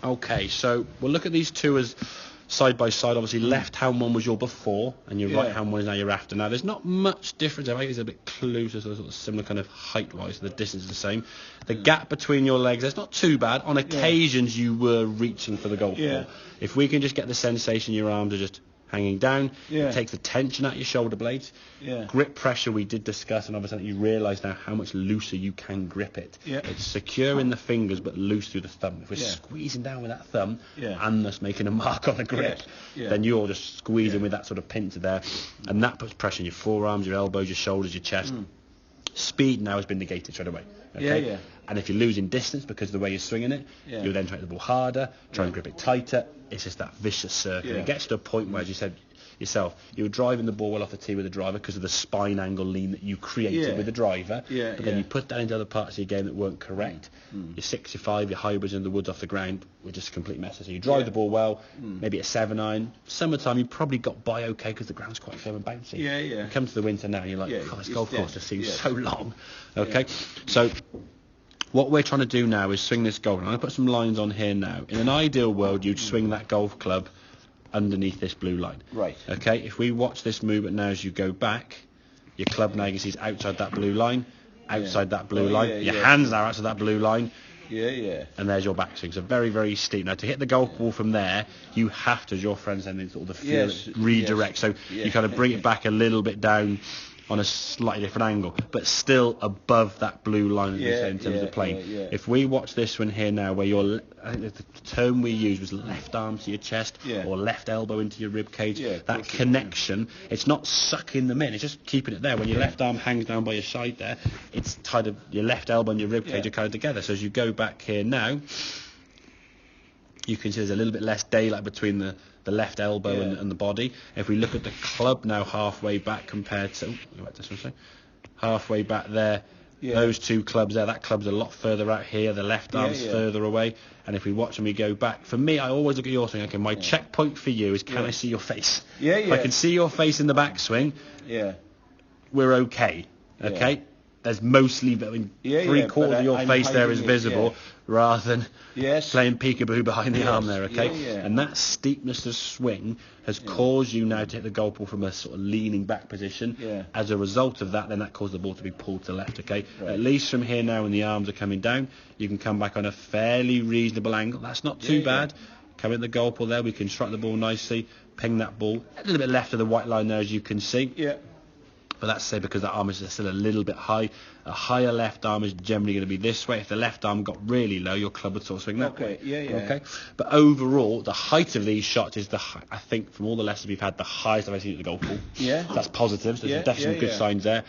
Okay, so we'll look at these two as side by side. Obviously, left-hand one was your before, and your right-hand one is now your after. Now, there's not much difference. I think it's a bit closer, so sort of similar kind of height-wise. So the distance is the same. The gap between your legs, it's not too bad. On occasions, you were reaching for the golf ball. If we can just get the sensation your arms are just hanging down, it takes the tension out of your shoulder blades. Grip pressure we did discuss, and obviously you realise now how much looser you can grip it. It's secure in the fingers but loose through the thumb. If we're squeezing down with that thumb and thus making a mark on the grip, then you're just squeezing with that sort of pincer there, and that puts pressure on your forearms, your elbows, your shoulders, your chest. Speed now has been negated straight away. Okay? And if you're losing distance because of the way you're swinging it, you'll then try to hit the ball harder, try and grip it tighter. It's just that vicious circle. It gets to a point where, as you said yourself, you're driving the ball well off the tee with the driver because of the spine angle lean that you created with the driver. But then you put that into other parts of your game that weren't correct. Your 6, your 5, your hybrids in the woods off the ground were just complete messes. So you drive the ball well, maybe a 7-iron. Summertime, you probably got by okay because the ground's quite firm and bouncy. You come to the winter now, and you're like, oh, this golf course just seems so long. Okay, so what we're trying to do now is swing this golf. I'm going to put some lines on here now. In an ideal world, you'd swing that golf club underneath this blue line. Okay, if we watch this movement now as you go back, your club now you can see is outside that blue line, outside that blue line. Your hands now outside that blue line. And there's your backswing. So very, very steep. Now to hit the golf ball from there, you have to, as your friend said, sort of the feel redirect. So you kind of bring it back a little bit down on a slightly different angle, but still above that blue line, as we say, in terms of playing. If we watch this one here now, where I think the term we used was left arm to your chest or left elbow into your rib cage. That connection, it's not sucking them in, it's just keeping it there. When your left arm hangs down by your side there, it's tied to your left elbow and your rib cage are kind of together. So as you go back here now, you can see there's a little bit less daylight between the left elbow and the body. If we look at the club now halfway back compared to halfway back there, those two clubs there, that club's a lot further out here, the left arm's further away. And if we watch and we go back, for me, I always look at your swing. Okay, my checkpoint for you is, can I see your face? If I can see your face in the backswing, we're okay. Okay, there's mostly, three-quarters of your face there is visible, rather than playing peekaboo behind the arm there, okay? And that steepness of swing has caused you now to hit the golf ball from a sort of leaning back position. As a result of that, then that caused the ball to be pulled to the left, okay? At least from here now, when the arms are coming down, you can come back on a fairly reasonable angle. That's not too bad. Come in the golf ball there, we can strike the ball nicely, ping that ball a little bit left of the white line there, as you can see. But that's say because that arm is still a little bit high. A higher left arm is generally going to be this way. If the left arm got really low, your club would sort of swing that way. Okay. But overall, the height of these shots is I think from all the lessons we've had, the highest I've ever seen at the golf ball. So that's positive. So there's definitely some good signs there.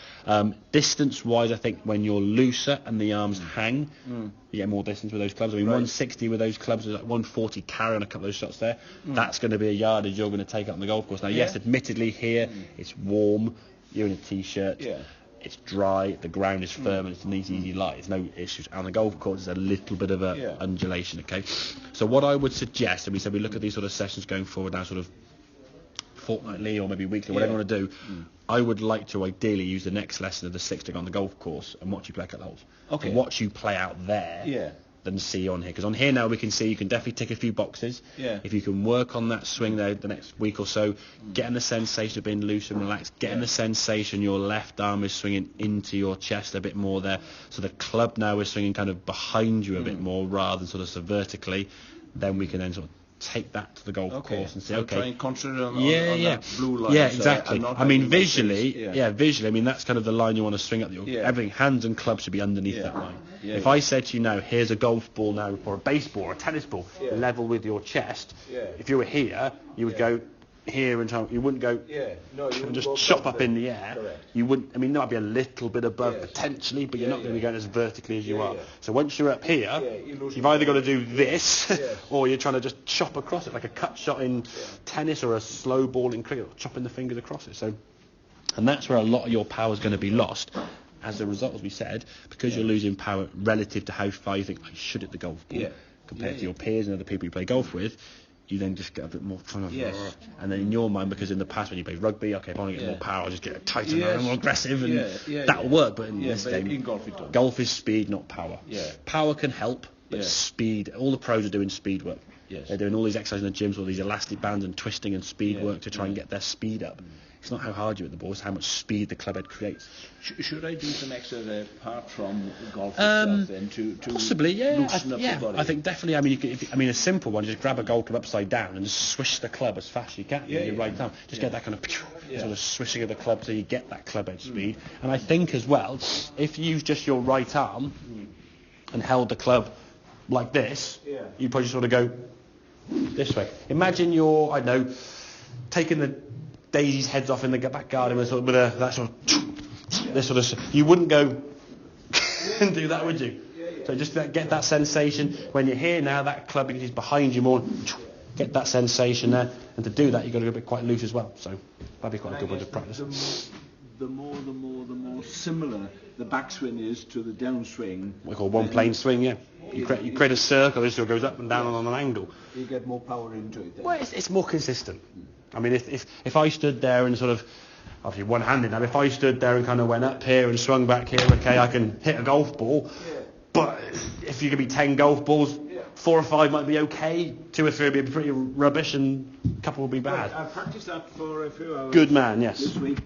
Distance-wise, I think when you're looser and the arms hang, you get more distance with those clubs. I mean, 160 with those clubs is like 140 carry on a couple of those shots there. That's going to be a yardage you're going to take out on the golf course. Now, yes, admittedly here it's warm. You're in a t-shirt, it's dry, the ground is firm, and it's an easy lie. There's no issues. And the golf course is a little bit of a undulation, okay? So what I would suggest, and we said we look at these sort of sessions going forward now, sort of fortnightly or maybe weekly, whatever you want to do, I would like to ideally use the next lesson of the 6 stick on the golf course and watch you play a couple of holes. And watch you play out there. Than see on here, because on here now we can see you can definitely tick a few boxes. If you can work on that swing there the next week or so, getting the sensation of being loose and relaxed, getting the sensation your left arm is swinging into your chest a bit more there, so the club now is swinging kind of behind you a bit more rather than sort of vertically, then we can then sort of take that to the golf course and say, try and concentrate on that blue line. Exactly. I mean, visually, I mean, that's kind of the line you want to swing up. Everything, hands and clubs should be underneath that line. If I said to you now, here's a golf ball now, or a baseball, or a tennis ball, level with your chest, if you were here, you would go here and you wouldn't go and just chop up in the air. You wouldn't. I mean, there might be a little bit above potentially, but you're not going to be going as vertically as you are. So once you're up here, you've either got to do this, or you're trying to just chop across it like a cut shot in tennis or a slow ball in cricket, chopping the fingers across it. So, and that's where a lot of your power is going to be lost. As a result, as we said, because you're losing power relative to how far you think I should hit the golf ball compared to your peers and other people you play golf with. You then just get a bit more fun. And then in your mind, because in the past when you play rugby, okay, if I want to get more power, I'll just get tighter and more aggressive, and that'll work. But in this game, in golf, golf is speed, not power. Power can help, But speed, all the pros are doing speed work. Yes. They're doing all these exercises in the gyms, all these elastic bands and twisting and speed work to try and get their speed up. It's not how hard you hit the ball, it's how much speed the club head creates. Should I do some exercise apart from golf itself then to possibly, loosen up the body? I think definitely. I mean, a simple one, just grab a golf club upside down and just swish the club as fast as you can. Your right arm, just get that kind of sort of swishing of the club so you get that club head speed. And I think as well, if you use just your right arm and held the club like this, you'd probably sort of go this way. Imagine you're, I don't know, taking the daisies' heads off in the back garden with that sort of this sort of. You wouldn't go and do that, would you? So just get that sensation when you're here now. That club is behind you more. Get that sensation there, and to do that, you've got to go a bit quite loose as well. So that'd be quite a good one to practice. The more similar the backswing is to the downswing. We call one plane swing, yeah. You create a circle. This sort of goes up and down on an angle. You get more power into it then. Well, it's more consistent. I mean, if I stood there and sort of, obviously one-handed now, if I stood there and kind of went up here and swung back here, okay, I can hit a golf ball. But if you give me 10 golf balls, 4 or 5 might be okay, 2 or 3 would be pretty rubbish, and a couple would be bad. I practiced that for a few hours. Good man, yes. This week.